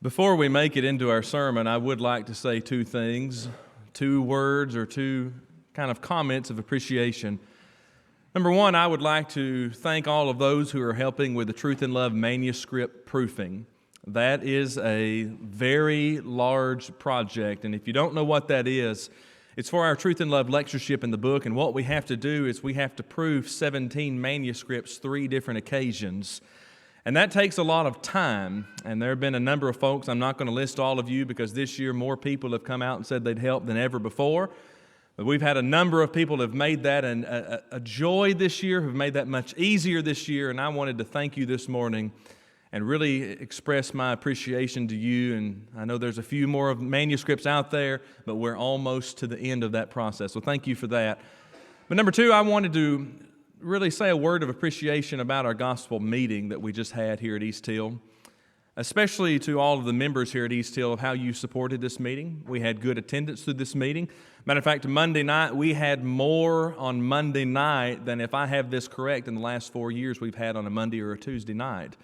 Before we make it into our sermon, I would like to say two things, two words or two kind of comments of appreciation. Number one, I would like to thank all of those who are helping with the Truth and Love manuscript proofing. That is a very large project, and if you don't know what that is, it's for our Truth and Love lectureship in the book, and what we have to do is we have to proof 17 manuscripts, 3 different occasions. And that takes a lot of time, and there have been a number of folks, I'm not going to list all of you because this year more people have come out and said they'd help than ever before. But we've had a number of people who have made that a joy this year, who've made that much easier this year, and I wanted to thank you this morning and really express my appreciation to you. And I know there's a few more of manuscripts out there, but we're almost to the end of that process, so thank you for that. But number two, I wanted to really say a word of appreciation about our gospel meeting that we just had here at East Hill, especially to all of the members here at East Hill of how you supported this meeting. We had good attendance through this meeting. Matter of fact, Monday night, we had more on Monday night than, if I have this correct, in the last 4 years we've had on a Monday or a Tuesday night.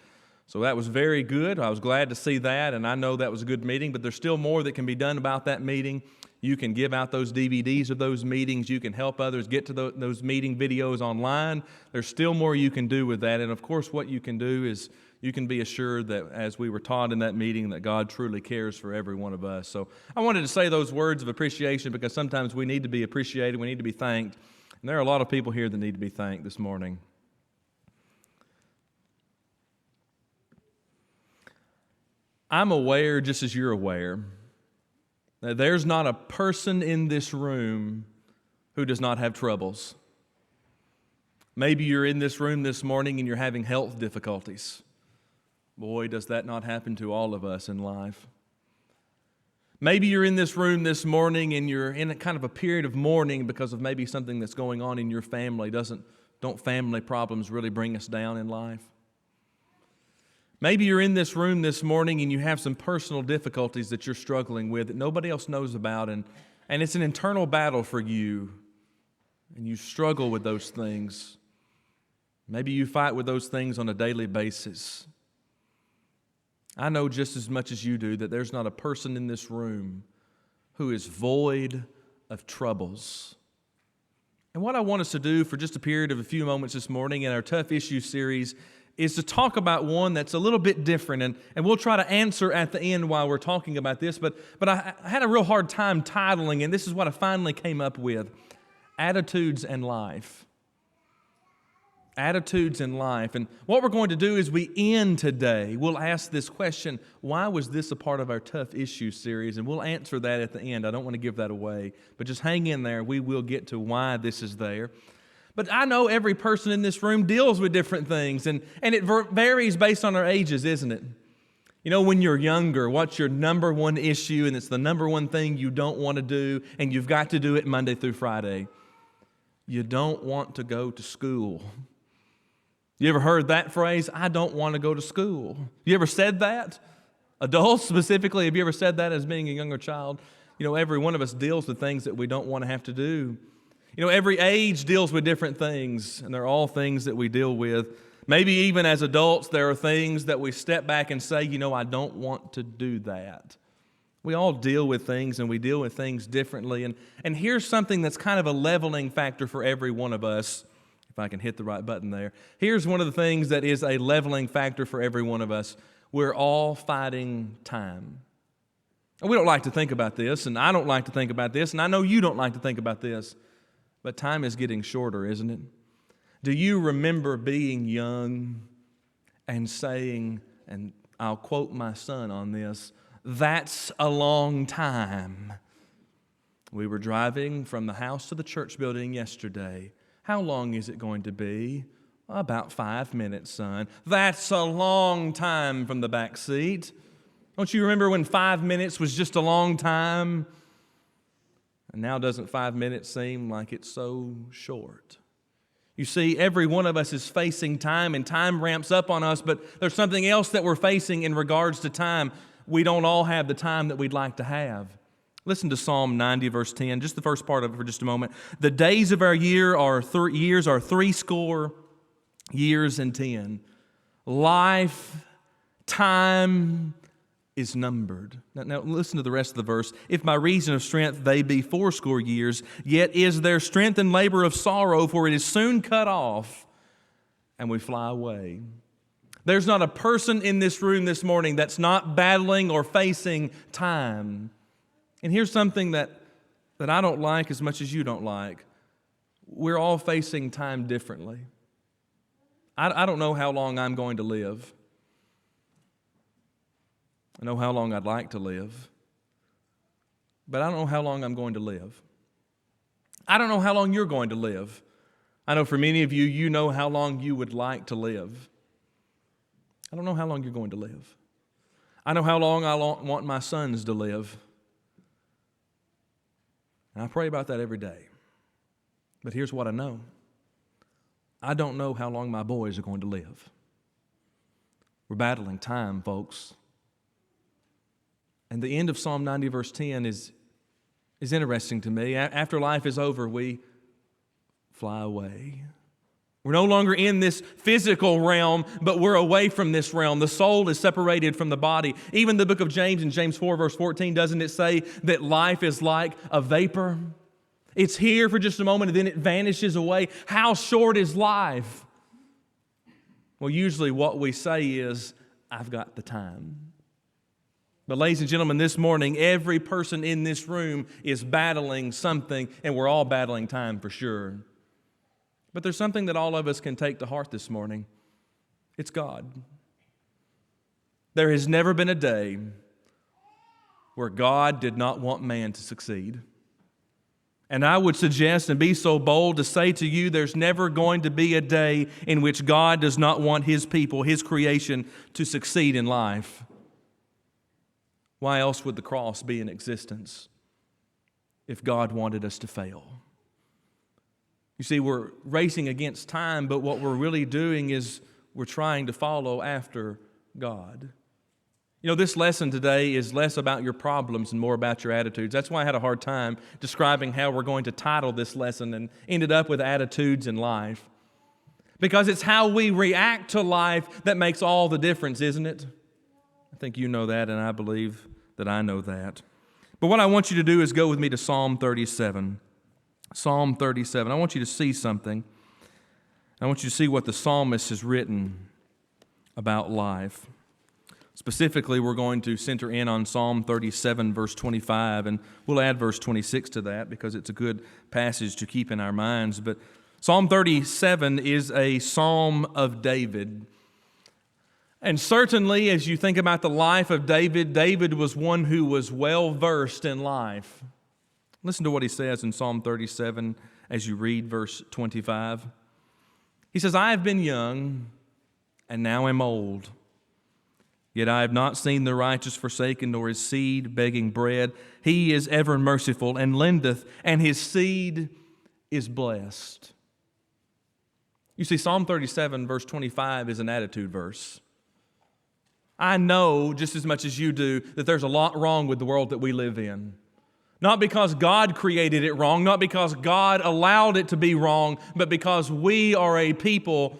So that was very good. I was glad to see that, and I know that was a good meeting, but there's still more that can be done about that meeting. You can give out those DVDs of those meetings. You can help others get to those meeting videos online. There's still more you can do with that. And of course, what you can do is you can be assured that, as we were taught in that meeting, that God truly cares for every one of us. So I wanted to say those words of appreciation because sometimes we need to be appreciated. We need to be thanked. And there are a lot of people here that need to be thanked this morning. I'm aware, just as you're aware, now, there's not a person in this room who does not have troubles. Maybe you're in this room this morning and you're having health difficulties. Boy, does that not happen to all of us in life. Maybe you're in this room this morning and you're in a kind of a period of mourning because of maybe something that's going on in your family. Don't family problems really bring us down in life? Maybe you're in this room this morning and you have some personal difficulties that you're struggling with that nobody else knows about, and it's an internal battle for you, and you struggle with those things. Maybe you fight with those things on a daily basis. I know just as much as you do that there's not a person in this room who is void of troubles. And what I want us to do for just a period of a few moments this morning in our Tough Issues series is to talk about one that's a little bit different, and we'll try to answer at the end while we're talking about this, but I had a real hard time titling, and this is what I finally came up with: Attitudes and Life. Attitudes in life. And what we're going to do is we end today, we'll ask this question: why was this a part of our Tough Issues series? And we'll answer that at the end. I don't want to give that away, but just hang in there. We will get to why this is there. But I know every person in this room deals with different things, and it varies based on our ages, isn't it? You know, when you're younger, what's your number one issue, and it's the number one thing you don't want to do, and you've got to do it Monday through Friday? You don't want to go to school. You ever heard that phrase? I don't want to go to school. You ever said that? Adults specifically, have you ever said that as being a younger child? You know, every one of us deals with things that we don't want to have to do. You know, every age deals with different things, and they're all things that we deal with. Maybe even as adults, there are things that we step back and say, you know, I don't want to do that. We all deal with things, and we deal with things differently. And here's something that's kind of a leveling factor for every one of us, if I can hit the right button there. Here's one of the things that is a leveling factor for every one of us. We're all fighting time. And we don't like to think about this, and I don't like to think about this, and I know you don't like to think about this. But time is getting shorter, isn't it? Do you remember being young and saying, and I'll quote my son on this, "That's a long time." We were driving from the house to the church building yesterday. How long is it going to be? About 5 minutes, son. That's a long time from the back seat. Don't you remember when 5 minutes was just a long time? And now doesn't 5 minutes seem like it's so short? You see, every one of us is facing time, and time ramps up on us, but there's something else that we're facing in regards to time. We don't all have the time that we'd like to have. Listen to Psalm 90, verse 10, just the first part of it for just a moment. The days of our years are 60 years and 10. Life, time is numbered. Now listen to the rest of the verse. If by reason of strength they be 80 years, yet is their strength and labor of sorrow, for it is soon cut off, and we fly away. There's not a person in this room this morning that's not battling or facing time. And here's something that I don't like as much as you don't like. We're all facing time differently. I don't know how long I'm going to live. I know how long I'd like to live, but I don't know how long I'm going to live. I don't know how long you're going to live. I know for many of you, you know how long you would like to live. I don't know how long you're going to live. I know how long I want my sons to live. And I pray about that every day. But here's what I know. I don't know how long my boys are going to live. We're battling time, folks. And the end of Psalm 90, verse 10 is interesting to me. After life is over, we fly away. We're no longer in this physical realm, but we're away from this realm. The soul is separated from the body. Even the book of James, in James 4, verse 14, doesn't it say that life is like a vapor? It's here for just a moment and then it vanishes away. How short is life? Well, usually what we say is, I've got the time. But ladies and gentlemen, this morning, every person in this room is battling something, and we're all battling time for sure. But there's something that all of us can take to heart this morning. It's God. There has never been a day where God did not want man to succeed. And I would suggest and be so bold to say to you, there's never going to be a day in which God does not want His people, His creation, to succeed in life. Why else would the cross be in existence if God wanted us to fail? You see, we're racing against time, but what we're really doing is we're trying to follow after God. You know, this lesson today is less about your problems and more about your attitudes. That's why I had a hard time describing how we're going to title this lesson and ended up with attitudes in life. Because it's how we react to life that makes all the difference, isn't it? I think you know that, and I believe that I know that. But what I want you to do is go with me to Psalm 37. Psalm 37. I want you to see something. I want you to see what the psalmist has written about life. Specifically, we're going to center in on Psalm 37, verse 25, and we'll add verse 26 to that because it's a good passage to keep in our minds. But Psalm 37 is a psalm of David. And certainly, as you think about the life of David, David was one who was well-versed in life. Listen to what he says in Psalm 37 as you read verse 25. He says, I have been young, and now am old. Yet I have not seen the righteous forsaken, nor his seed begging bread. He is ever merciful, and lendeth, and his seed is blessed. You see, Psalm 37, verse 25 is an attitude verse. I know, just as much as you do, that there's a lot wrong with the world that we live in. Not because God created it wrong, not because God allowed it to be wrong, but because we are a people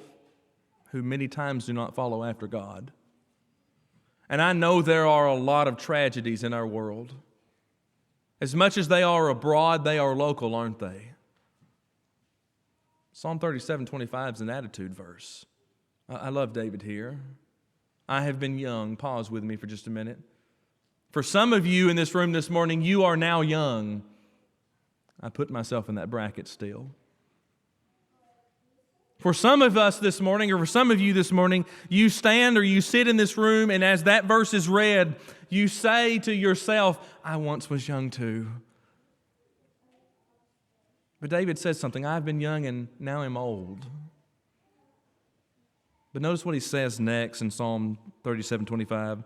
who many times do not follow after God. And I know there are a lot of tragedies in our world. As much as they are abroad, they are local, aren't they? Psalm 37:25 is an attitude verse. I love David here. I have been young. Pause with me for just a minute. For some of you in this room this morning, you are now young. I put myself in that bracket still. For some of us this morning, or for some of you this morning, you stand or you sit in this room, and as that verse is read, you say to yourself, I once was young too. But David says something, I've been young and now am old. But notice what he says next in Psalm 37:25.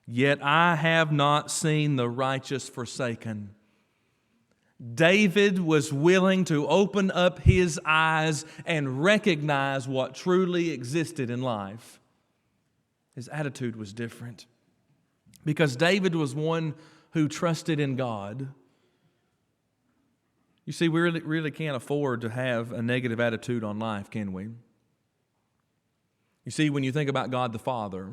Yet I have not seen the righteous forsaken. David was willing to open up his eyes and recognize what truly existed in life. His attitude was different because David was one who trusted in God. You see, we really can't afford to have a negative attitude on life, can we? You see, when you think about God the Father,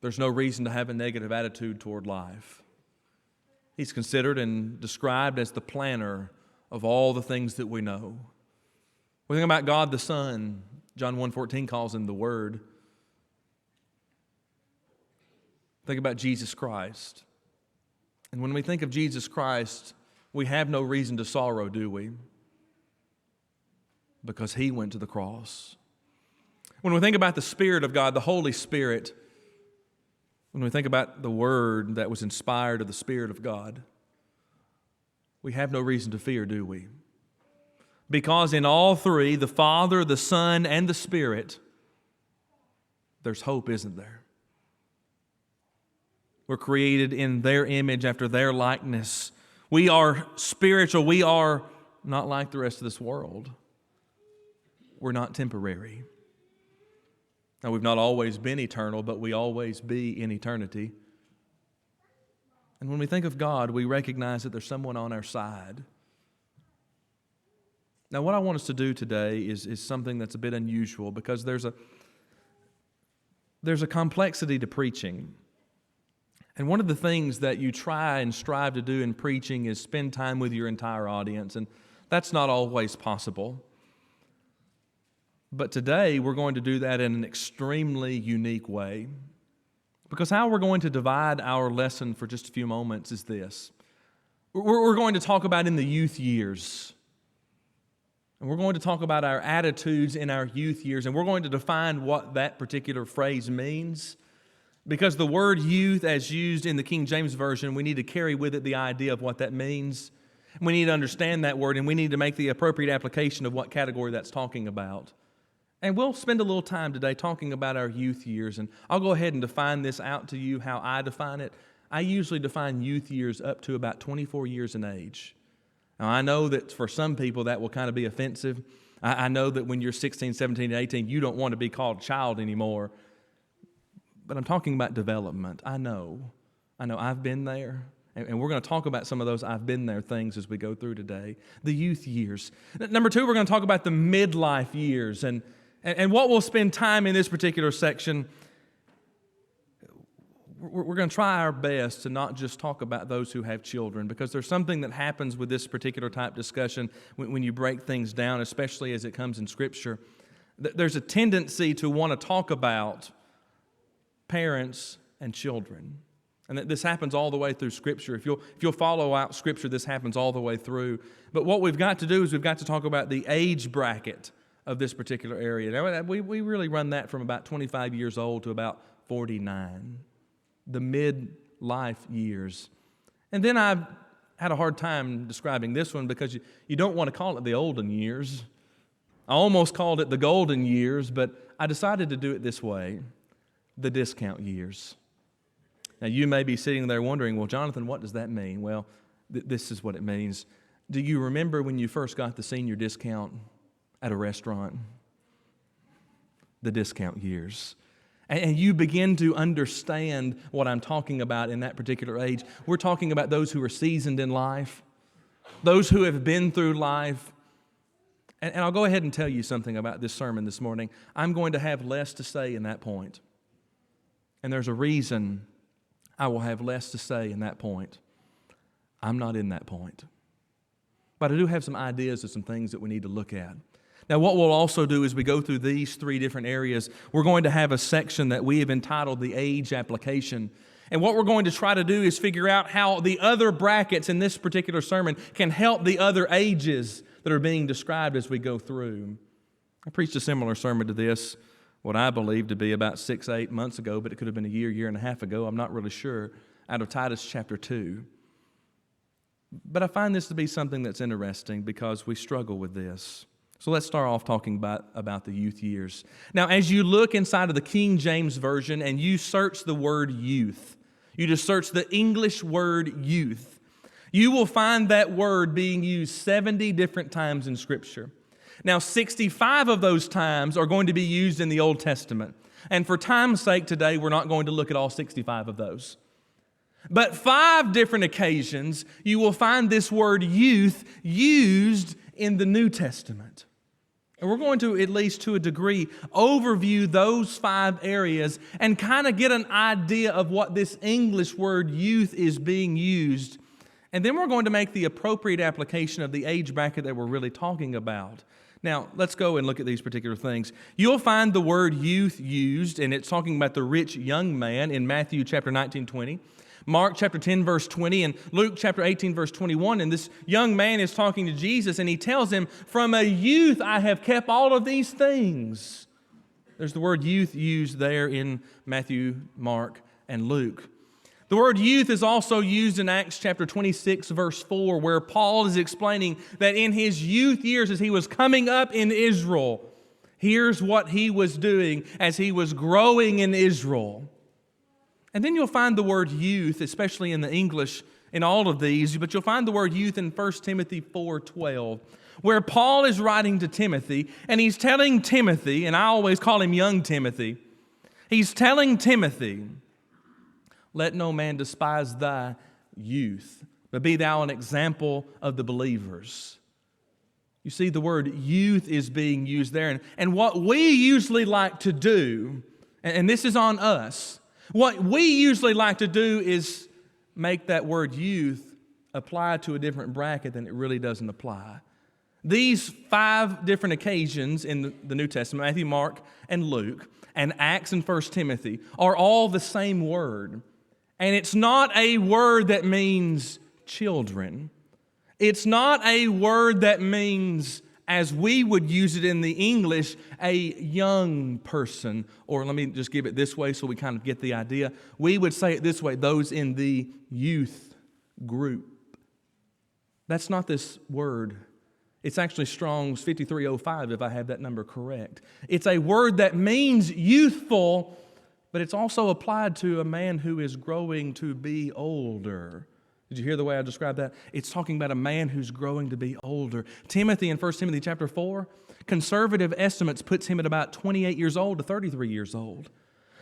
There's no reason to have a negative attitude toward life. He's considered and described as the planner of all the things that we know. We think about God the Son. John 1:14 calls him the Word. Think about Jesus Christ. And when we think of Jesus Christ, we have no reason to sorrow, do we? Because He went to the cross. When we think about the Spirit of God, the Holy Spirit, when we think about the Word that was inspired of the Spirit of God, we have no reason to fear, do we? Because in all three, the Father, the Son, and the Spirit, there's hope, isn't there? We're created in their image after their likeness. We are spiritual. We are not like the rest of this world. We're not temporary. Now, we've not always been eternal, but we always be in eternity. And when we think of God, we recognize that there's someone on our side. Now, what I want us to do today is something that's a bit unusual because there's a complexity to preaching. And one of the things that you try and strive to do in preaching is spend time with your entire audience, and that's not always possible. But today, we're going to do that in an extremely unique way. Because how we're going to divide our lesson for just a few moments is this. We're going to talk about in the youth years. And we're going to talk about our attitudes in our youth years, and we're going to define what that particular phrase means. Because the word youth, as used in the King James Version, we need to carry with it the idea of what that means. We need to understand that word, and we need to make the appropriate application of what category that's talking about. And we'll spend a little time today talking about our youth years, and I'll go ahead and define this out to you how I define it. I usually define youth years up to about 24 years in age. Now, I know that for some people that will kind of be offensive. I know that when you're 16, 17, and 18, you don't want to be called a child anymore. But I'm talking about development. I know I've been there. And we're going to talk about some of those I've been there things as we go through today. The youth years. Number two, we're going to talk about the midlife years. And what we'll spend time in this particular section, we're going to try our best to not just talk about those who have children, because there's something that happens with this particular type discussion when you break things down, especially as it comes in Scripture. There's a tendency to want to talk about parents and children. And this happens all the way through Scripture. If you'll follow out Scripture, this happens all the way through. But what we've got to do is we've got to talk about the age bracket of this particular area. Now, we really run that from about 25 years old to about 49, the midlife years. And then I've had a hard time describing this one because you don't want to call it the olden years. I almost called it the golden years, but I decided to do it this way, the discount years. Now, you may be sitting there wondering, well, Jonathan, what does that mean? Well, this is what it means. Do you remember when you first got the senior discount at a restaurant? The discount years. And you begin to understand what I'm talking about in that particular age. We're talking about those who are seasoned in life, those who have been through life. And I'll go ahead and tell you something about this sermon this morning. I'm going to have less to say in that point. And there's a reason I will have less to say in that point. I'm not in that point. But I do have some ideas of some things that we need to look at. Now, what we'll also do as we go through these three different areas, we're going to have a section that we have entitled the age application. And what we're going to try to do is figure out how the other brackets in this particular sermon can help the other ages that are being described as we go through. I preached a similar sermon to this, what I believe to be about 6-8 months ago, but it could have been a year and a half ago, I'm not really sure, out of Titus chapter 2. But I find this to be something that's interesting because we struggle with this. So let's start off talking about the youth years. Now, as you look inside of the King James Version and you search the word youth, you just search the English word youth, you will find that word being used 70 different times in Scripture. Now, 65 of those times are going to be used in the Old Testament. And for time's sake today, we're not going to look at all 65 of those. But 5 different occasions, you will find this word youth used in the New Testament. And we're going to, at least to a degree, overview those 5 areas and kind of get an idea of what this English word youth is being used. And then we're going to make the appropriate application of the age bracket that we're really talking about. Now, let's go and look at these particular things. You'll find the word youth used, and it's talking about the rich young man in Matthew chapter 19:20. Mark chapter 10, verse 20, and Luke chapter 18, verse 21. And this young man is talking to Jesus, and he tells him, "From a youth I have kept all of these things." There's the word youth used there in Matthew, Mark, and Luke. The word youth is also used in Acts chapter 26, verse 4, where Paul is explaining that in his youth years, as he was coming up in Israel, here's what he was doing as he was growing in Israel. And then you'll find the word youth, especially in the English, in all of these, but you'll find the word youth in 1 Timothy 4:12, where Paul is writing to Timothy, and he's telling Timothy, and I always call him young Timothy, he's telling Timothy, "Let no man despise thy youth, but be thou an example of the believers." You see, the word youth is being used there. And what we usually like to do, and this is on us, what we usually like to do is make that word youth apply to a different bracket than it really doesn't apply. These 5 different occasions in the New Testament, Matthew, Mark, and Luke, and Acts and 1 Timothy, are all the same word. And it's not a word that means children. It's not a word that means, as we would use it in the English, a young person. Or let me just give it this way so we kind of get the idea. We would say it this way, those in the youth group. That's not this word. It's actually Strong's 5305, if I have that number correct. It's a word that means youthful, but it's also applied to a man who is growing to be older. Did you hear the way I described that? It's talking about a man who's growing to be older. Timothy in 1 Timothy chapter 4, conservative estimates puts him at about 28 years old to 33 years old.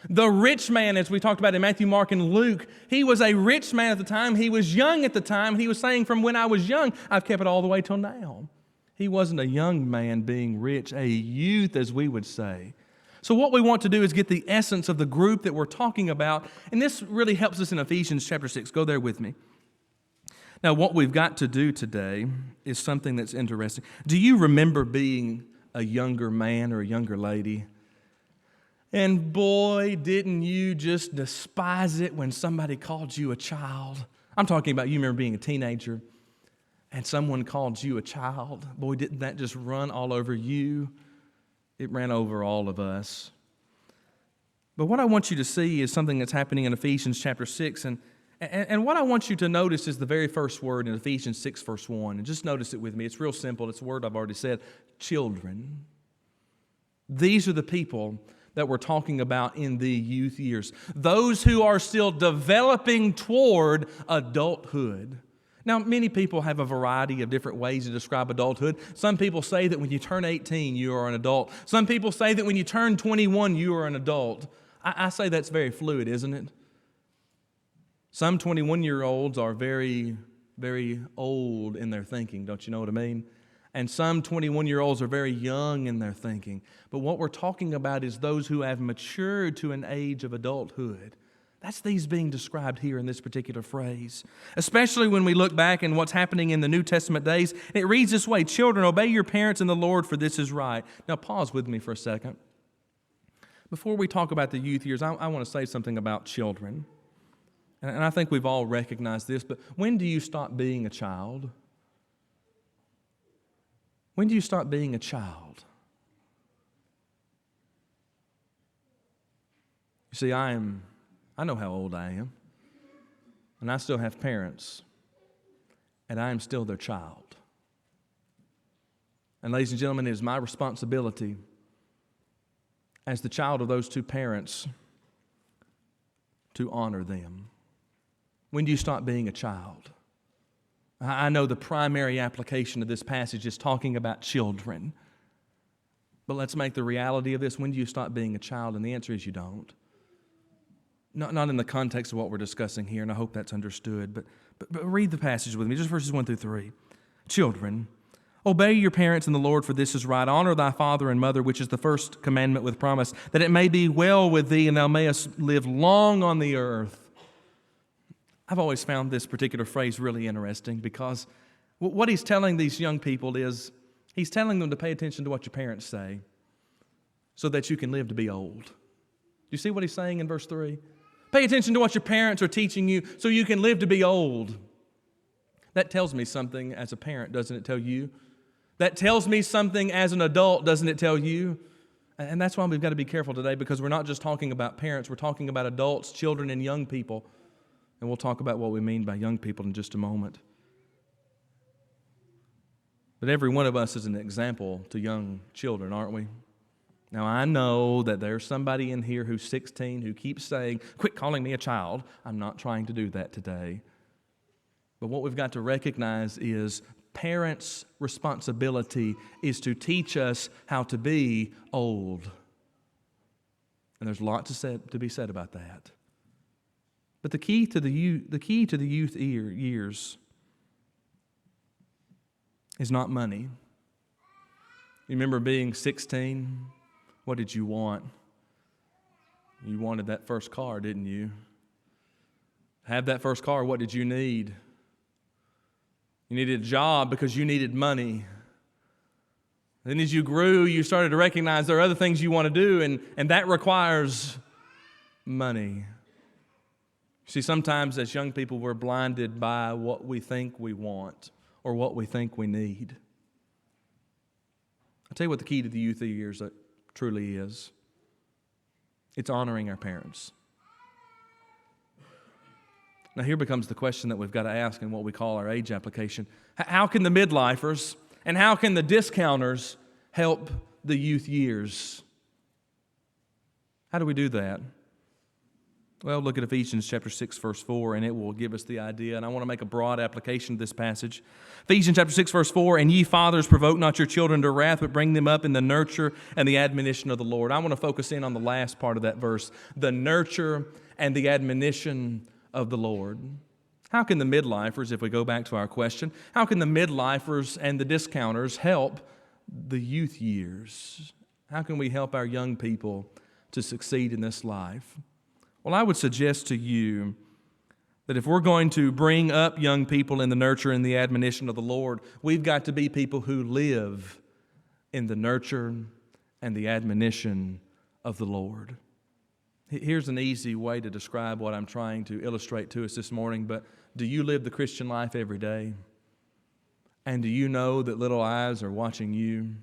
The rich man, as we talked about in Matthew, Mark, and Luke, he was a rich man at the time. He was young at the time. He was saying, "From when I was young, I've kept it all the way till now." He wasn't a young man being rich, a youth, as we would say. So what we want to do is get the essence of the group that we're talking about, and this really helps us in Ephesians chapter 6. Go there with me. Now, what we've got to do today is something that's interesting. Do you remember being a younger man or a younger lady? And boy, didn't you just despise it when somebody called you a child? I'm talking about you remember being a teenager and someone called you a child. Boy, didn't that just run all over you? It ran over all of us. But what I want you to see is something that's happening in Ephesians chapter 6. And what I want you to notice is the very first word in Ephesians 6, verse 1. And just notice it with me. It's real simple. It's a word I've already said. Children. These are the people that we're talking about in the youth years. Those who are still developing toward adulthood. Now, many people have a variety of different ways to describe adulthood. Some people say that when you turn 18, you are an adult. Some people say that when you turn 21, you are an adult. I say that's very fluid, isn't it? Some 21-year-olds are very, very old in their thinking, don't you know what I mean? And some 21-year-olds are very young in their thinking. But what we're talking about is those who have matured to an age of adulthood. That's these being described here in this particular phrase. Especially when we look back in what's happening in the New Testament days. It reads this way, "Children, obey your parents in the Lord, for this is right." Now pause with me for a second. Before we talk about the youth years, I want to say something about children. And I think we've all recognized this, but when do you stop being a child? When do you stop being a child? You see, I know how old I am, and I still have parents, and I am still their child. And ladies and gentlemen, it is my responsibility as the child of those two parents to honor them. When do you stop being a child? I know the primary application of this passage is talking about children. But let's make the reality of this. When do you stop being a child? And the answer is you don't. Not in the context of what we're discussing here, and I hope that's understood. But read the passage with me, just verses 1 through 3. "Children, Obey your parents in the Lord, for this is right. Honor thy father and mother, which is the first commandment with promise, that it may be well with thee and thou mayest live long on the earth. I've always found this particular phrase really interesting because what he's telling these young people is he's telling them to pay attention to what your parents say so that you can live to be old. Do you see what he's saying in verse 3? Pay attention to what your parents are teaching you so you can live to be old. That tells me something as a parent, doesn't it tell you? That tells me something as an adult, doesn't it tell you? And that's why we've got to be careful today, because we're not just talking about parents, we're talking about adults, children, and young people. And we'll talk about what we mean by young people in just a moment. But every one of us is an example to young children, aren't we? Now, I know that there's somebody in here who's 16 who keeps saying, "Quit calling me a child." I'm not trying to do that today. But what we've got to recognize is parents' responsibility is to teach us how to be old. And there's a lot to be said about that. But the key to the youth years is not money. You remember being 16? What did you want? You wanted that first car, didn't you? Have that first car, what did you need? You needed a job because you needed money. Then as you grew, you started to recognize there are other things you want to do, and that requires money. See, sometimes as young people, we're blinded by what we think we want or what we think we need. I'll tell you what the key to the youth years truly is. It's honoring our parents. Now here becomes the question that we've got to ask in what we call our age application. How can the midlifers and how can the discounters help the youth years? How do we do that? Well, look at Ephesians chapter 6, verse 4, and it will give us the idea. And I want to make a broad application of this passage. Ephesians chapter 6, verse 4, "And ye fathers, provoke not your children to wrath, but bring them up in the nurture and the admonition of the Lord." I want to focus in on the last part of that verse, the nurture and the admonition of the Lord. How can the midlifers, if we go back to our question, how can the midlifers and the discounters help the youth years? How can we help our young people to succeed in this life? Well, I would suggest to you that if we're going to bring up young people in the nurture and the admonition of the Lord, we've got to be people who live in the nurture and the admonition of the Lord. Here's an easy way to describe what I'm trying to illustrate to us this morning, but do you live the Christian life every day? And do you know that little eyes are watching you?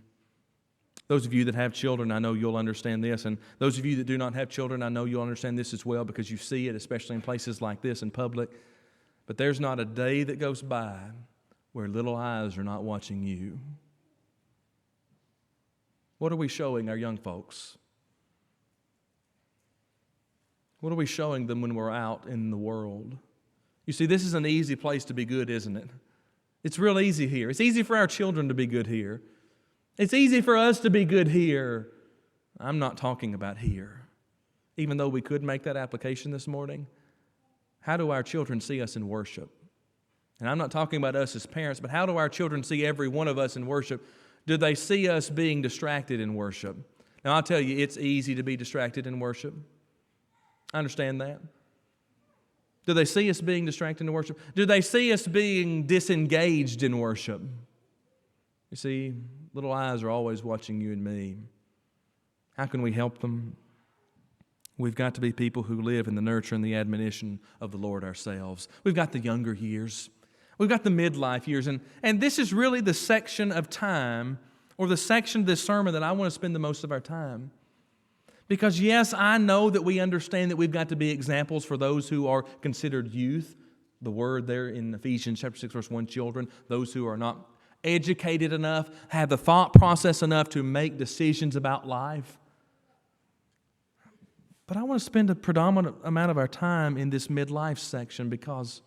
Those of you that have children, I know you'll understand this. And those of you that do not have children, I know you'll understand this as well because you see it, especially in places like this in public. But there's not a day that goes by where little eyes are not watching you. What are we showing our young folks? What are we showing them when we're out in the world? You see, this is an easy place to be good, isn't it? It's real easy here. It's easy for our children to be good here. It's easy for us to be good here. I'm not talking about here. Even though we could make that application this morning, how do our children see us in worship? And I'm not talking about us as parents, but how do our children see every one of us in worship? Do they see us being distracted in worship? Now, I'll tell you, it's easy to be distracted in worship. I understand that. Do they see us being distracted in worship? Do they see us being disengaged in worship? You see, little eyes are always watching you and me. How can we help them? We've got to be people who live in the nurture and the admonition of the Lord ourselves. We've got the younger years. We've got the midlife years. And this is really the section of time, or the section of this sermon that I want to spend the most of our time. Because yes, I know that we understand that we've got to be examples for those who are considered youth. The word there in Ephesians chapter 6, verse 1, children, those who are not educated enough, have the thought process enough to make decisions about life. But I want to spend a predominant amount of our time in this midlife section because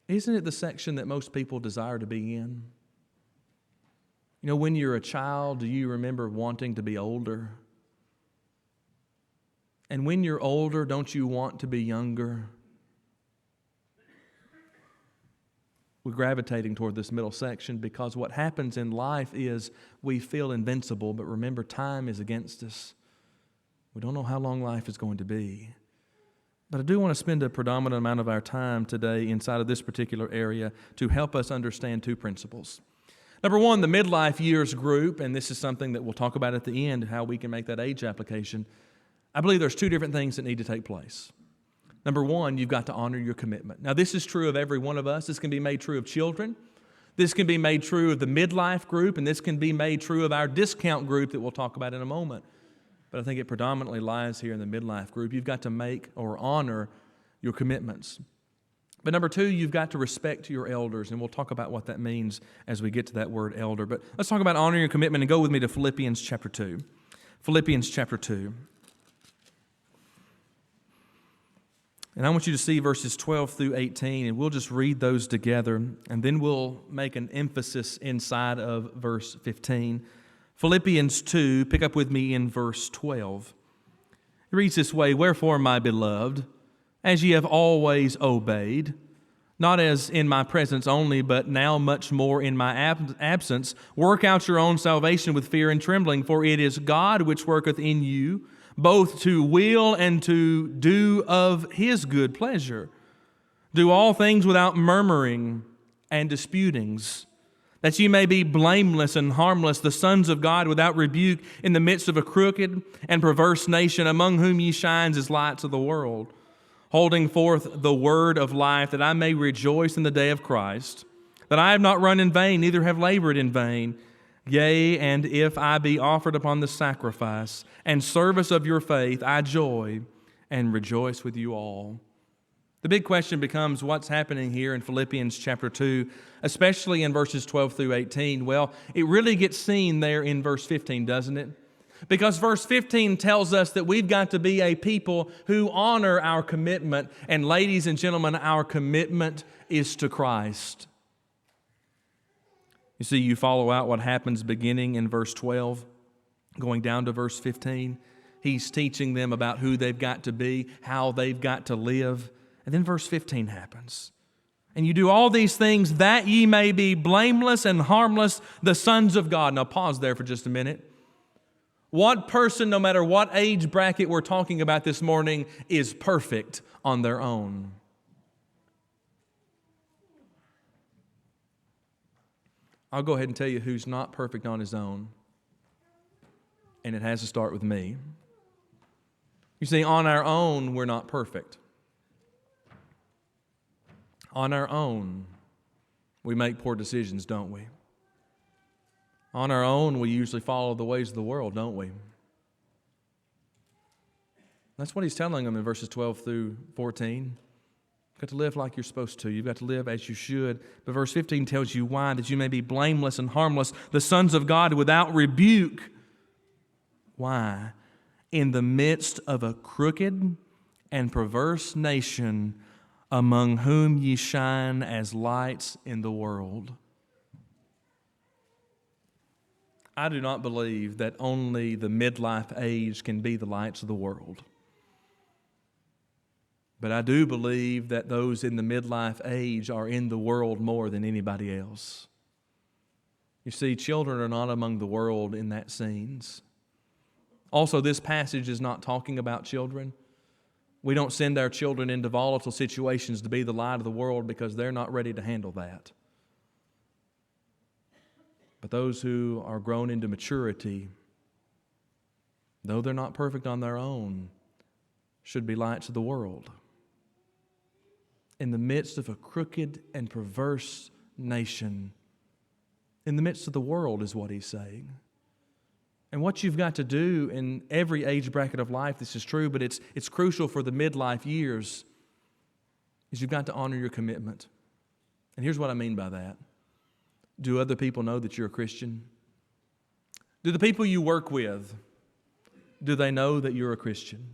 isn't it the section that most people desire to be in? You know, when you're a child, do you remember wanting to be older? And when you're older, don't you want to be younger? we're gravitating toward this middle section because what happens in life is we feel invincible, but remember, time is against us. We don't know how long life is going to be. But I do want to spend a predominant amount of our time today inside of this particular area to help us understand two principles. Number one, the midlife years group, and this is something that we'll talk about at the end, how we can make that age application. I believe there's two different things that need to take place. Number one, you've got to honor your commitment. Now, this is true of every one of us. This can be made true of children. This can be made true of the midlife group, and this can be made true of our discount group that we'll talk about in a moment. But I think it predominantly lies here in the midlife group. You've got to make or honor your commitments. But number two, you've got to respect your elders, and we'll talk about what that means as we get to that word elder. But let's talk about honoring your commitment, and go with me to Philippians chapter 2. Philippians chapter 2. And I want you to see verses 12 through 18, and we'll just read those together, and then we'll make an emphasis inside of verse 15. Philippians 2, pick up with me in verse 12. It reads this way, "Wherefore, my beloved, as ye have always obeyed, not as in my presence only, but now much more in my absence, work out your own salvation with fear and trembling, for it is God which worketh in you, both to will and to do of His good pleasure. Do all things without murmuring and disputings, that ye may be blameless and harmless, the sons of God without rebuke, in the midst of a crooked and perverse nation, among whom ye shine as lights of the world, holding forth the word of life, that I may rejoice in the day of Christ, that I have not run in vain, neither have labored in vain. Yea, and if I be offered upon the sacrifice and service of your faith, I joy and rejoice with you all." The big question becomes, what's happening here in Philippians chapter 2, especially in verses 12 through 18? Well, it really gets seen there in verse 15, doesn't it? Because verse 15 tells us that we've got to be a people who honor our commitment. And ladies and gentlemen, our commitment is to Christ. You see, you follow out what happens beginning in verse 12, going down to verse 15. He's teaching them about who they've got to be, how they've got to live. And then verse 15 happens. "And you do all these things that ye may be blameless and harmless, the sons of God." Now pause there for just a minute. What person, no matter what age bracket we're talking about this morning, is perfect on their own? I'll go ahead and tell you who's not perfect on his own. And it has to start with me. You see, on our own, we're not perfect. On our own, we make poor decisions, don't we? On our own, we usually follow the ways of the world, don't we? That's what he's telling them in verses 12 through 14. You've got to live like you're supposed to. You've got to live as you should. But verse 15 tells you why, that you may be blameless and harmless, the sons of God without rebuke. Why? In the midst of a crooked and perverse nation, among whom ye shine as lights in the world. I do not believe that only the midlife age can be the lights of the world. But I do believe that those in the midlife age are in the world more than anybody else. You see, children are not among the world in that sense. Also, this passage is not talking about children. We don't send our children into volatile situations to be the light of the world because they're not ready to handle that. But those who are grown into maturity, though they're not perfect on their own, should be lights of the world. In the midst of a crooked and perverse nation, in the midst of the world is what he's saying. And what you've got to do in every age bracket of life, this is true, but it's crucial for the midlife years, is you've got to honor your commitment. And here's what I mean by that. Do other people know that you're a Christian? Do the people you work with, do they know that you're a Christian?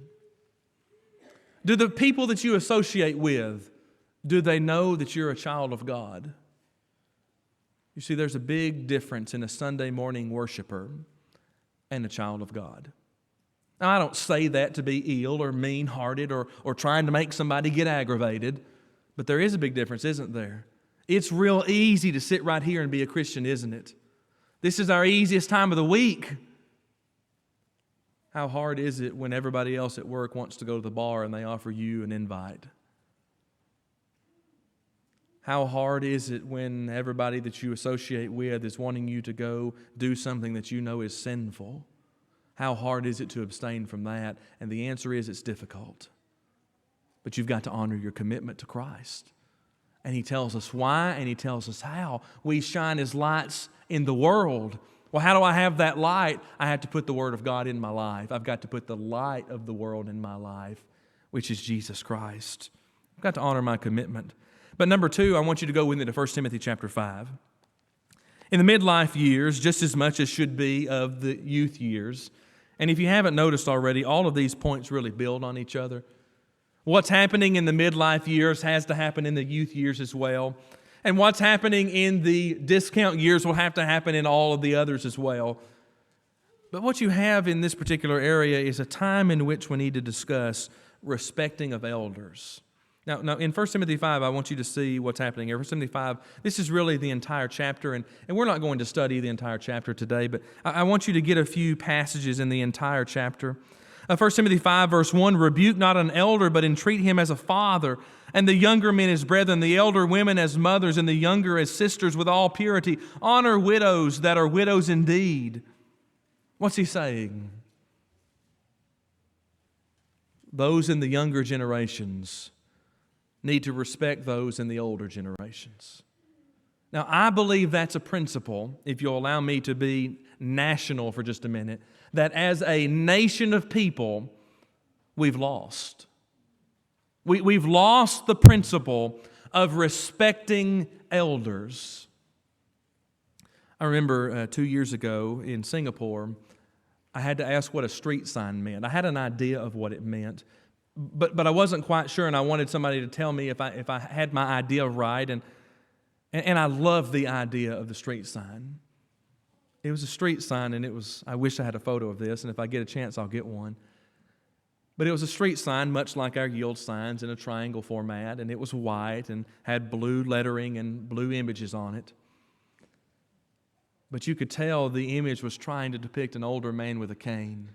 Do the people that you associate with, do they know that you're a child of God? You see, there's a big difference in a Sunday morning worshiper and a child of God. Now, I don't say that to be ill or mean-hearted or trying to make somebody get aggravated, but there is a big difference, isn't there? It's real easy to sit right here and be a Christian, isn't it? This is our easiest time of the week. How hard is it when everybody else at work wants to go to the bar and they offer you an invite? How hard is it when everybody that you associate with is wanting you to go do something that you know is sinful? How hard is it to abstain from that? And the answer is it's difficult. But you've got to honor your commitment to Christ. And He tells us why, and He tells us how. We shine as lights in the world. Well, how do I have that light? I have to put the Word of God in my life. I've got to put the light of the world in my life, which is Jesus Christ. I've got to honor my commitment. But number two, I want you to go with me to 1 Timothy chapter 5. In the midlife years, just as much as should be of the youth years, and if you haven't noticed already, all of these points really build on each other. What's happening in the midlife years has to happen in the youth years as well. And what's happening in the discount years will have to happen in all of the others as well. But what you have in this particular area is a time in which we need to discuss respecting of elders. Now, in 1 Timothy 5, I want you to see what's happening here. 1 Timothy 5, this is really the entire chapter, and we're not going to study the entire chapter today, but I want you to get a few passages in the entire chapter. 1 Timothy 5, verse 1, rebuke not an elder, but entreat him as a father, and the younger men as brethren, the elder women as mothers, and the younger as sisters with all purity. Honor widows that are widows indeed. What's he saying? Those in the younger generations need to respect those in the older generations. Now, I believe that's a principle, if you'll allow me to be national for just a minute, that as a nation of people, we've lost. We've lost the principle of respecting elders. I remember 2 years ago in Singapore, I had to ask what a street sign meant. I had an idea of what it meant, but I wasn't quite sure, and I wanted somebody to tell me if I had my idea right, and I loved the idea of the street sign. It was a street sign, and I wish I had a photo of this, and if I get a chance, I'll get one. But it was a street sign, much like our yield signs, in a triangle format, and it was white and had blue lettering and blue images on it. But you could tell the image was trying to depict an older man with a cane.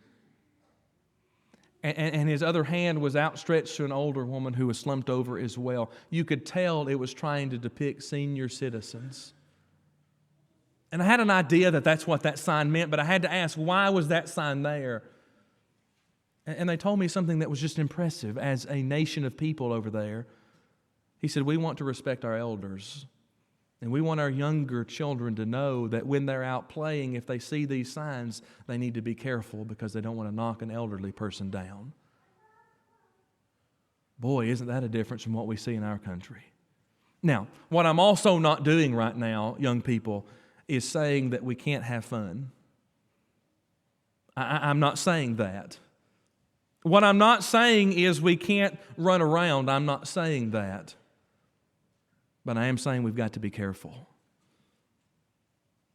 And his other hand was outstretched to an older woman who was slumped over as well. You could tell it was trying to depict senior citizens. And I had an idea that that's what that sign meant, but I had to ask, why was that sign there? And they told me something that was just impressive. As a nation of people over there, he said, we want to respect our elders. And we want our younger children to know that when they're out playing, if they see these signs, they need to be careful because they don't want to knock an elderly person down. Boy, isn't that a difference from what we see in our country. Now, what I'm also not doing right now, young people, is saying that we can't have fun. I'm not saying that. What I'm not saying is we can't run around. I'm not saying that. But I am saying we've got to be careful.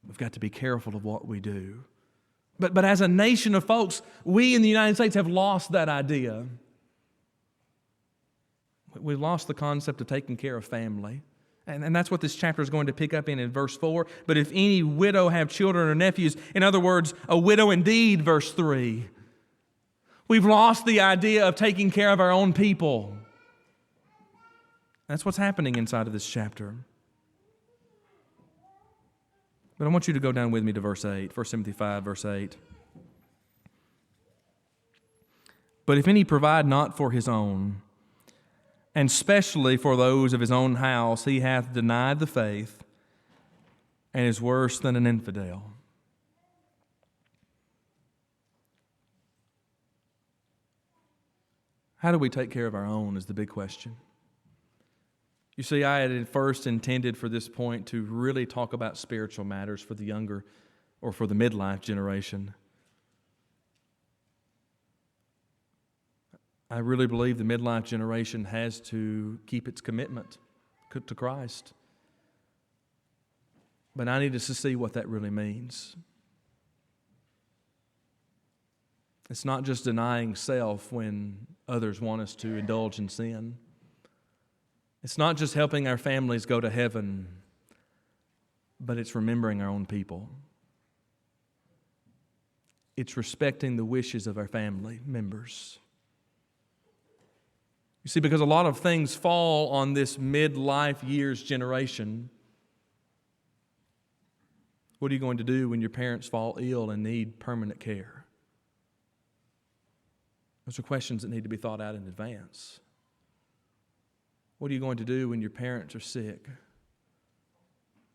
We've got to be careful of what we do. But as a nation of folks, we in the United States have lost that idea. We've lost the concept of taking care of family. And that's what this chapter is going to pick up in verse 4. But if any widow have children or nephews, in other words, a widow indeed, verse 3. We've lost the idea of taking care of our own people. That's what's happening inside of this chapter. But I want you to go down with me to verse 8, 1 Timothy 5, verse 8. But if any provide not for his own, and specially for those of his own house, he hath denied the faith, and is worse than an infidel. How do we take care of our own is the big question. You see, I had at first intended for this point to really talk about spiritual matters for the younger or for the midlife generation. I really believe the midlife generation has to keep its commitment to Christ. But I need us to see what that really means. It's not just denying self when others want us to indulge in sin. It's not just helping our families go to heaven, but it's remembering our own people. It's respecting the wishes of our family members. You see, because a lot of things fall on this midlife years generation. What are you going to do when your parents fall ill and need permanent care? Those are questions that need to be thought out in advance. What are you going to do when your parents are sick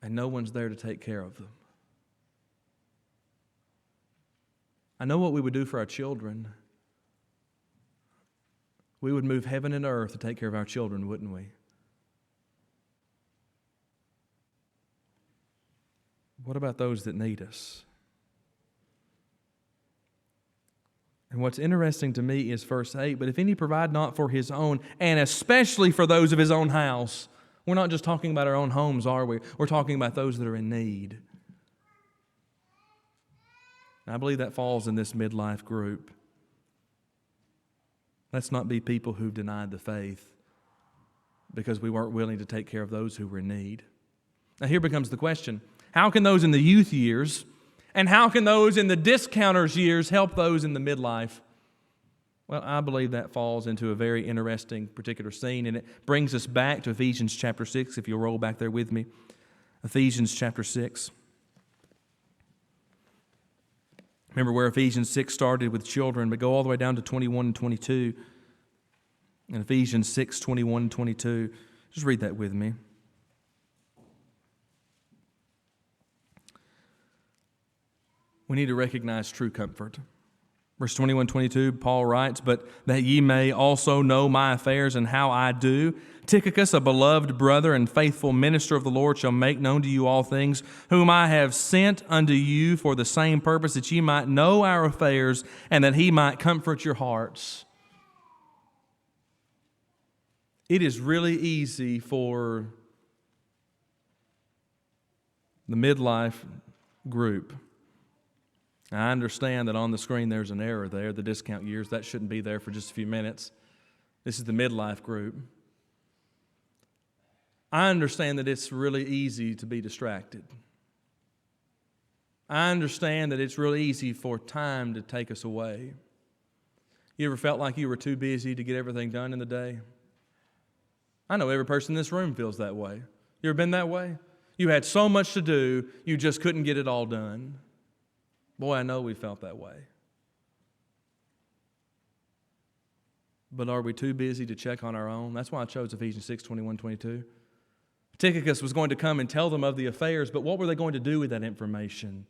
and no one's there to take care of them? I know what we would do for our children. We would move heaven and earth to take care of our children, wouldn't we? What about those that need us? And what's interesting to me is verse 8, but if any provide not for his own, and especially for those of his own house. We're not just talking about our own homes, are we? We're talking about those that are in need. And I believe that falls in this midlife group. Let's not be people who've denied the faith because we weren't willing to take care of those who were in need. Now here becomes the question, how can those in the youth years and how can those in the discounters years help those in the midlife? Well, I believe that falls into a very interesting particular scene, and it brings us back to Ephesians chapter 6, if you'll roll back there with me. Ephesians chapter 6. Remember where Ephesians 6 started with children, but go all the way down to 21 and 22. In Ephesians 6, 21 and 22. Just read that with me. We need to recognize true comfort. Verse 21, 22, Paul writes, but that ye may also know my affairs and how I do. Tychicus, a beloved brother and faithful minister of the Lord, shall make known to you all things, whom I have sent unto you for the same purpose, that ye might know our affairs and that he might comfort your hearts. It is really easy for the midlife group. I understand that on the screen there's an error there, the discount years. That shouldn't be there for just a few minutes. This is the midlife group. I understand that it's really easy to be distracted. I understand that it's really easy for time to take us away. You ever felt like you were too busy to get everything done in the day? I know every person in this room feels that way. You ever been that way? You had so much to do, you just couldn't get it all done. Boy, I know we felt that way. But are we too busy to check on our own? That's why I chose Ephesians 6, 21, 22. Tychicus was going to come and tell them of the affairs, but what were they going to do with that information?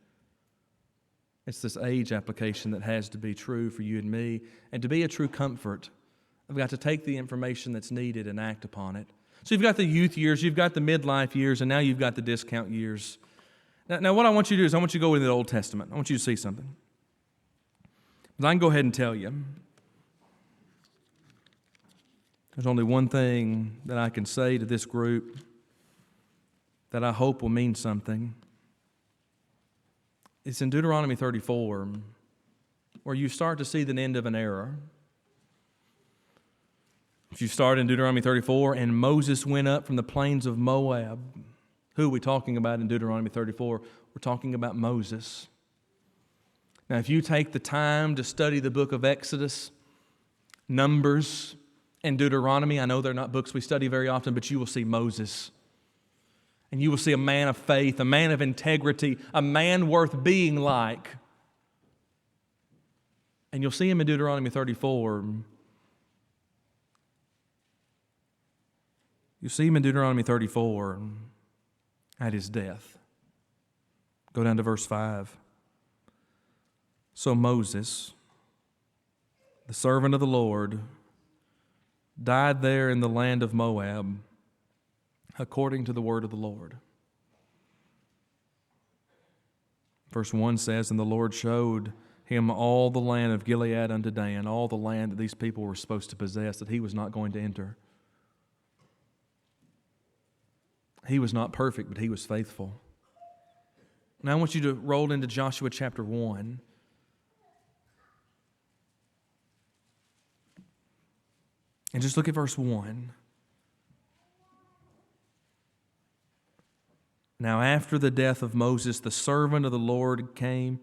It's this age application that has to be true for you and me. And to be a true comfort, I've got to take the information that's needed and act upon it. So you've got the youth years, you've got the midlife years, and now you've got the discount years. Now, what I want you to do is I want you to go into the Old Testament. I want you to see something. But I can go ahead and tell you. There's only one thing that I can say to this group that I hope will mean something. It's in Deuteronomy 34, where you start to see the end of an era. If you start in Deuteronomy 34, and Moses went up from the plains of Moab. Who are we talking about in Deuteronomy 34? We're talking about Moses. Now, if you take the time to study the book of Exodus, Numbers, and Deuteronomy, I know they're not books we study very often, but you will see Moses. And you will see a man of faith, a man of integrity, a man worth being like. And you'll see him in Deuteronomy 34. You see him in Deuteronomy 34 at his death. Go down to verse 5. So Moses, the servant of the Lord, died there in the land of Moab, according to the word of the Lord. Verse 1 says, and the Lord showed him all the land of Gilead unto Dan, all the land that these people were supposed to possess, that he was not going to enter. He was not perfect, but he was faithful. Now I want you to roll into Joshua chapter 1. And just look at verse 1. Now after the death of Moses, the servant of the Lord came,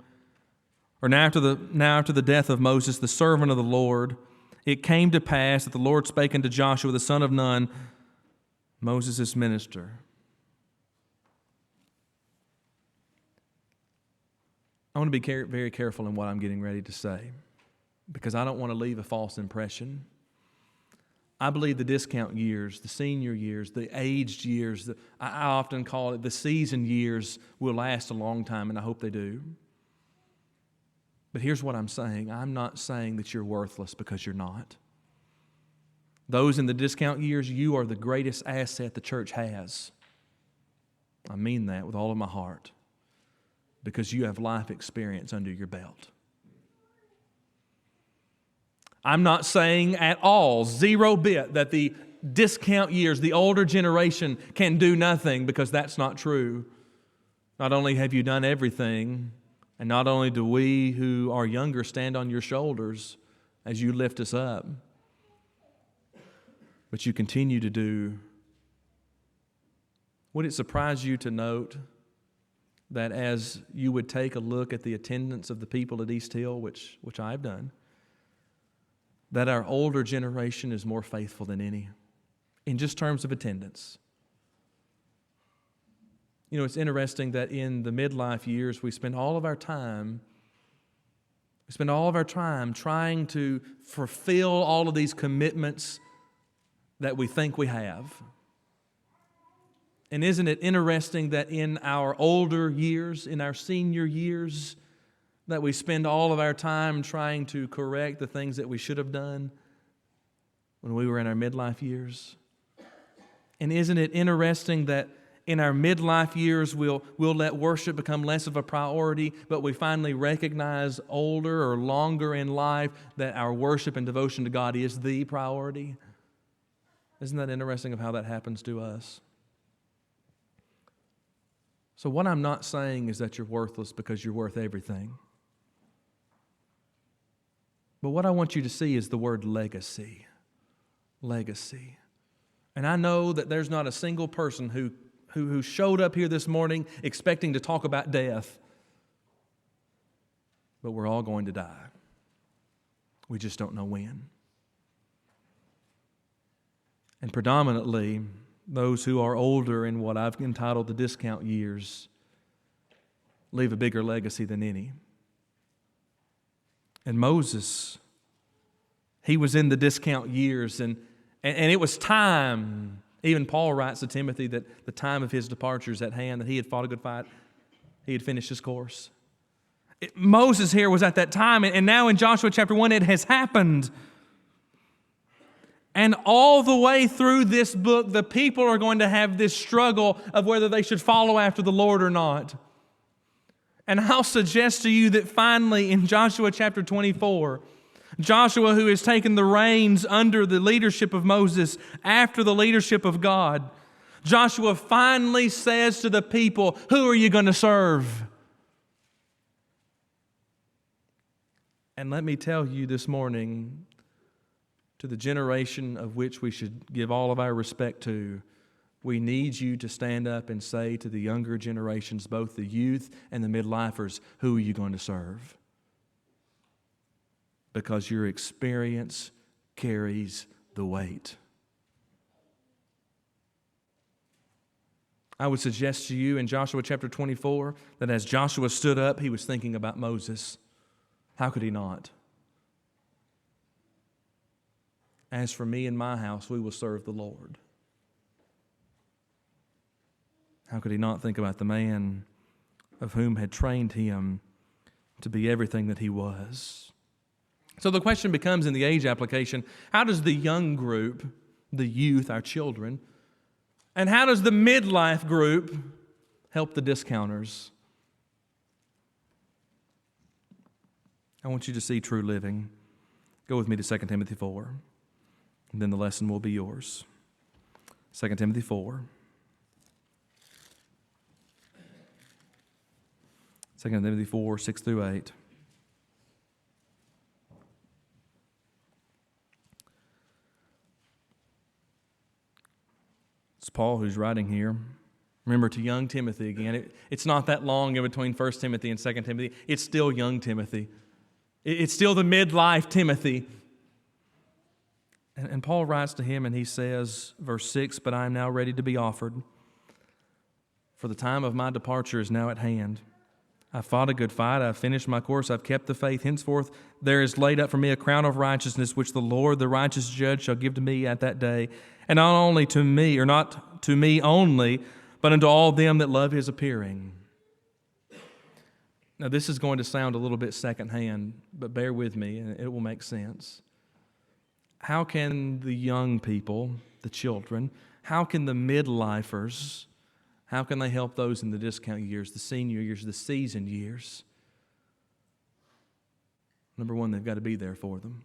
or now after the death of Moses, the servant of the Lord, it came to pass that the Lord spake unto Joshua the son of Nun, Moses' minister. I want to be very careful in what I'm getting ready to say, because I don't want to leave a false impression. I believe the discount years, the senior years, the aged years, I often call it the seasoned years, will last a long time, and I hope they do. But here's what I'm saying. I'm not saying that you're worthless, because you're not. Those in the discount years, you are the greatest asset the church has. I mean that with all of my heart, because you have life experience under your belt. I'm not saying at all, zero bit, that the discount years, the older generation, can do nothing, because that's not true. Not only have you done everything, and not only do we who are younger stand on your shoulders as you lift us up, but you continue to do. Would it surprise you to note that as you would take a look at the attendance of the people at East Hill, which I've done, that our older generation is more faithful than any, in just terms of attendance? You know, it's interesting that in the midlife years, we spend all of our time trying to fulfill all of these commitments that we think we have. And isn't it interesting that in our older years, in our senior years, that we spend all of our time trying to correct the things that we should have done when we were in our midlife years? And isn't it interesting that in our midlife years we'll let worship become less of a priority, but we finally recognize older or longer in life that our worship and devotion to God is the priority? Isn't that interesting of how that happens to us? So what I'm not saying is that you're worthless, because you're worth everything. But what I want you to see is the word legacy. Legacy. And I know that there's not a single person who showed up here this morning expecting to talk about death. But we're all going to die. We just don't know when. And predominantly, those who are older in what I've entitled the discount years leave a bigger legacy than any. And Moses, he was in the discount years, and it was time. Even Paul writes to Timothy that the time of his departure is at hand, that he had fought a good fight, he had finished his course. Moses here was at that time, and now in Joshua chapter 1 it has happened. And all the way through this book, the people are going to have this struggle of whether they should follow after the Lord or not. And I'll suggest to you that finally in Joshua chapter 24, Joshua, who has taken the reins under the leadership of Moses after the leadership of God, Joshua finally says to the people, who are you going to serve? And let me tell you this morning, to the generation of which we should give all of our respect to, we need you to stand up and say to the younger generations, both the youth and the midlifers, who are you going to serve? Because your experience carries the weight. I would suggest to you in Joshua chapter 24 that as Joshua stood up, he was thinking about Moses. How could he not? As for me and my house, we will serve the Lord. How could he not think about the man of whom had trained him to be everything that he was? So the question becomes in the age application, how does the young group, the youth, our children, and how does the midlife group help the discounters? I want you to see true living. Go with me to 2 Timothy 4. And then the lesson will be yours. 2 Timothy 4. 2 Timothy 4, 6 through 8. It's Paul who's writing here. Remember, to young Timothy again, it's not that long in between 1 Timothy and 2 Timothy. It's still young Timothy. It's still the midlife Timothy. And Paul writes to him and he says, verse 6, "But I am now ready to be offered, for the time of my departure is now at hand. I've fought a good fight, I've finished my course, I've kept the faith. Henceforth there is laid up for me a crown of righteousness, which the Lord, the righteous judge, shall give to me at that day. And not only to me, or not to me only, but unto all them that love his appearing." Now this is going to sound a little bit secondhand, but bear with me and it will make sense. How can the young people, the children, how can the midlifers, how can they help those in the discount years, the senior years, the seasoned years? Number one, they've got to be there for them.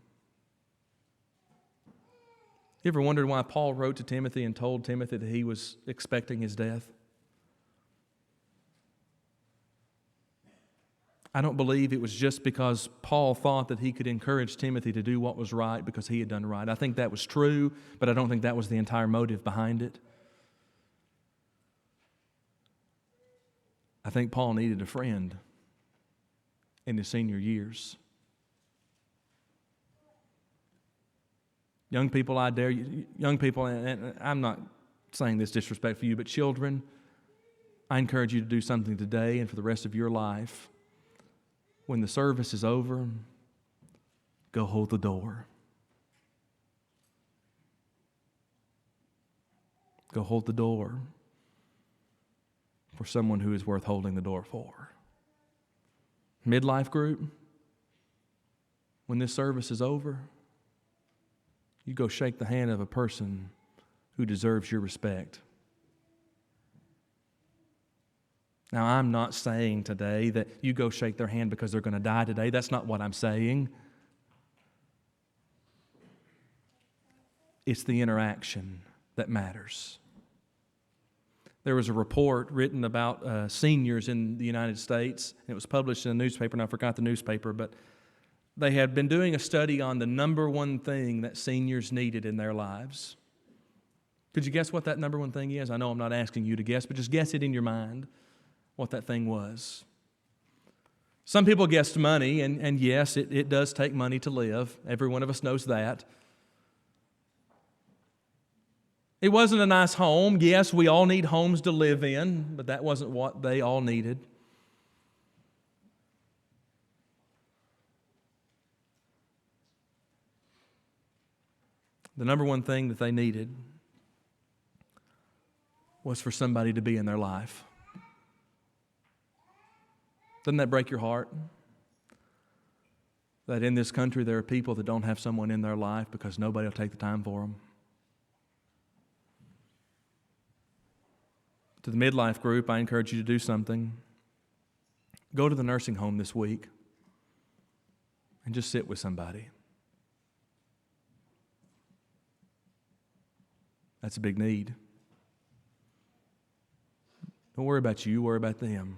You ever wondered why Paul wrote to Timothy and told Timothy that he was expecting his death? I don't believe it was just because Paul thought that he could encourage Timothy to do what was right because he had done right. I think that was true, but I don't think that was the entire motive behind it. I think Paul needed a friend in his senior years. Young people, I dare you, young people, and I'm not saying this disrespect for you, but children, I encourage you to do something today and for the rest of your life. When the service is over, go hold the door. Go hold the door for someone who is worth holding the door for. Midlife group, when this service is over, you go shake the hand of a person who deserves your respect. Now, I'm not saying today that you go shake their hand because they're going to die today. That's not what I'm saying. It's the interaction that matters. There was a report written about seniors in the United States. It was published in a newspaper, and I forgot the newspaper, but they had been doing a study on the number one thing that seniors needed in their lives. Could you guess what that number one thing is? I know I'm not asking you to guess, but just guess it in your mind what that thing was. Some people guessed money, and yes, it does take money to live. Every one of us knows that. It wasn't a nice home. Yes, we all need homes to live in, but that wasn't what they all needed. The number one thing that they needed was for somebody to be in their life. Doesn't that break your heart? That in this country there are people that don't have someone in their life because nobody will take the time for them. To the midlife group, I encourage you to do something. Go to the nursing home this week and just sit with somebody. That's a big need. Don't worry about you, worry about them.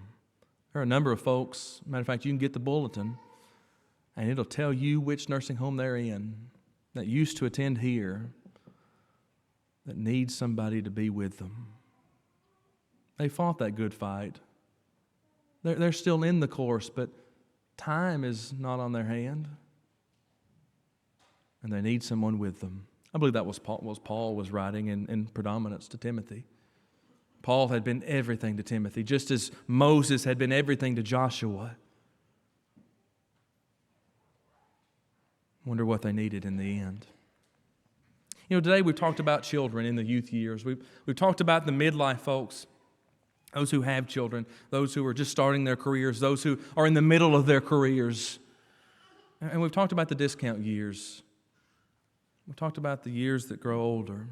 There are a number of folks, matter of fact, you can get the bulletin, and it'll tell you which nursing home they're in that used to attend here that needs somebody to be with them. They fought that good fight. They're still in the course, but time is not on their hand, and they need someone with them. I believe that was Paul was writing in predominance to Timothy. Paul had been everything to Timothy, just as Moses had been everything to Joshua. Wonder what they needed in the end. You know, today we've talked about children in the youth years. We've talked about the midlife folks, those who have children, those who are just starting their careers, those who are in the middle of their careers. And we've talked about the discount years. We've talked about the years that grow older.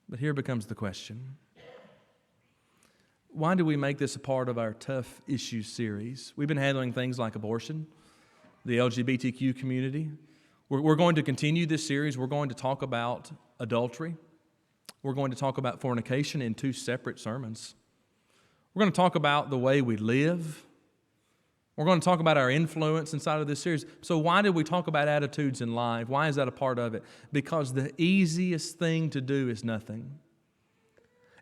But here becomes the question. Why do we make this a part of our Tough Issues series? We've been handling things like abortion, the LGBTQ community. We're going to continue this series. We're going to talk about adultery. We're going to talk about fornication in 2 separate sermons. We're going to talk about the way we live. We're going to talk about our influence inside of this series. So why did we talk about attitudes in life? Why is that a part of it? Because the easiest thing to do is nothing.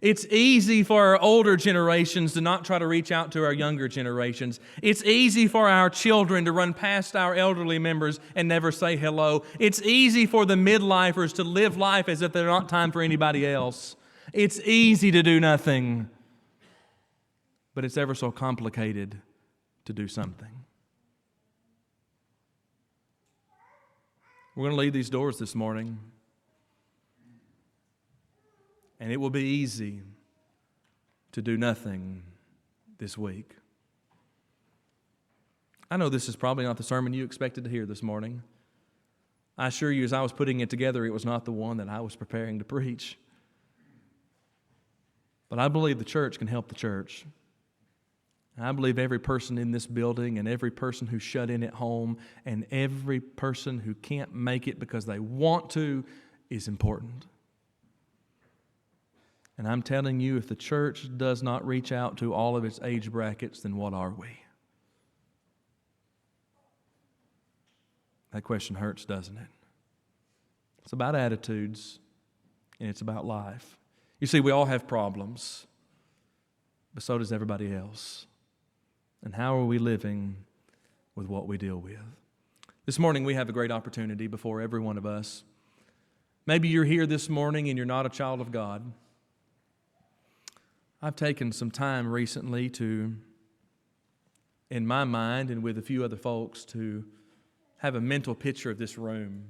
It's easy for our older generations to not try to reach out to our younger generations. It's easy for our children to run past our elderly members and never say hello. It's easy for the midlifers to live life as if there's not time for anybody else. It's easy to do nothing, but it's ever so complicated to do something. We're going to leave these doors this morning. And it will be easy to do nothing this week. I know this is probably not the sermon you expected to hear this morning. I assure you, as I was putting it together, it was not the one that I was preparing to preach. But I believe the church can help the church. I believe every person in this building and every person who's shut in at home and every person who can't make it because they want to is important. And I'm telling you, if the church does not reach out to all of its age brackets, then what are we? That question hurts, doesn't it? It's about attitudes, and it's about life. You see, we all have problems, but so does everybody else. And how are we living with what we deal with? This morning, we have a great opportunity before every one of us. Maybe you're here this morning and you're not a child of God. I've taken some time recently to, in my mind and with a few other folks, to have a mental picture of this room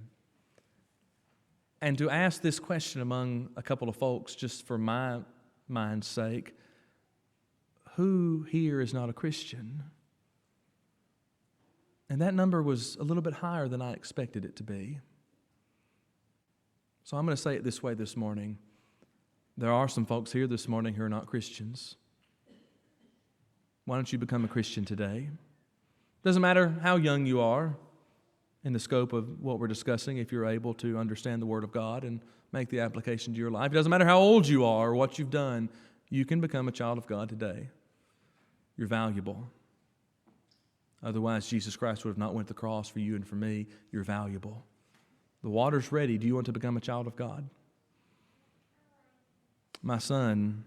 and to ask this question among a couple of folks just for my mind's sake. Who here is not a Christian? And that number was a little bit higher than I expected it to be. So I'm going to say it this way this morning. There are some folks here this morning who are not Christians. Why don't you become a Christian today? Doesn't matter how young you are in the scope of what we're discussing, if you're able to understand the Word of God and make the application to your life. It doesn't matter how old you are or what you've done. You can become a child of God today. You're valuable. Otherwise, Jesus Christ would have not went to the cross for you and for me. You're valuable. The water's ready. Do you want to become a child of God? My son,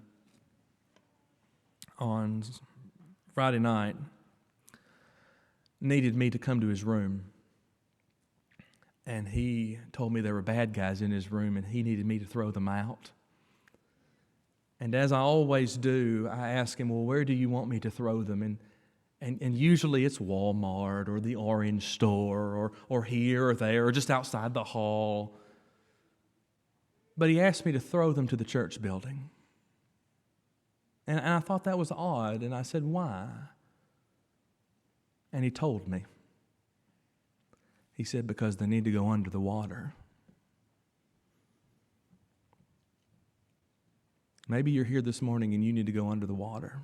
on Friday night, needed me to come to his room. And he told me there were bad guys in his room and he needed me to throw them out. And as I always do, I ask him, well, where do you want me to throw them? And usually it's Walmart or the Orange Store or here or there or just outside the hall. But he asked me to throw them to the church building. And I thought that was odd. And I said, why? And he told me. He said, because they need to go under the water. Maybe you're here this morning and you need to go under the water.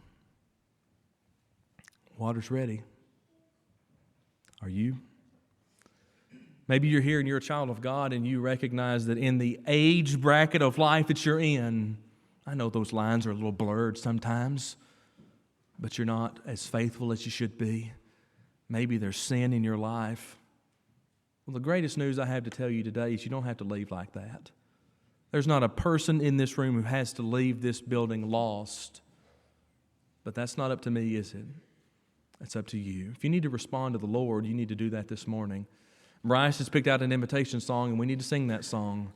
Water's ready. Are you? Maybe you're here and you're a child of God and you recognize that in the age bracket of life that you're in, I know those lines are a little blurred sometimes, but you're not as faithful as you should be. Maybe there's sin in your life. Well, the greatest news I have to tell you today is you don't have to leave like that. There's not a person in this room who has to leave this building lost. But that's not up to me, is it? It's up to you. If you need to respond to the Lord, you need to do that this morning. Bryce has picked out an invitation song, and we need to sing that song.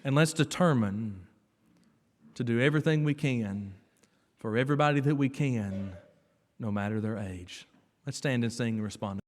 And let's determine to do everything we can for everybody that we can, no matter their age. Let's stand and sing and respond.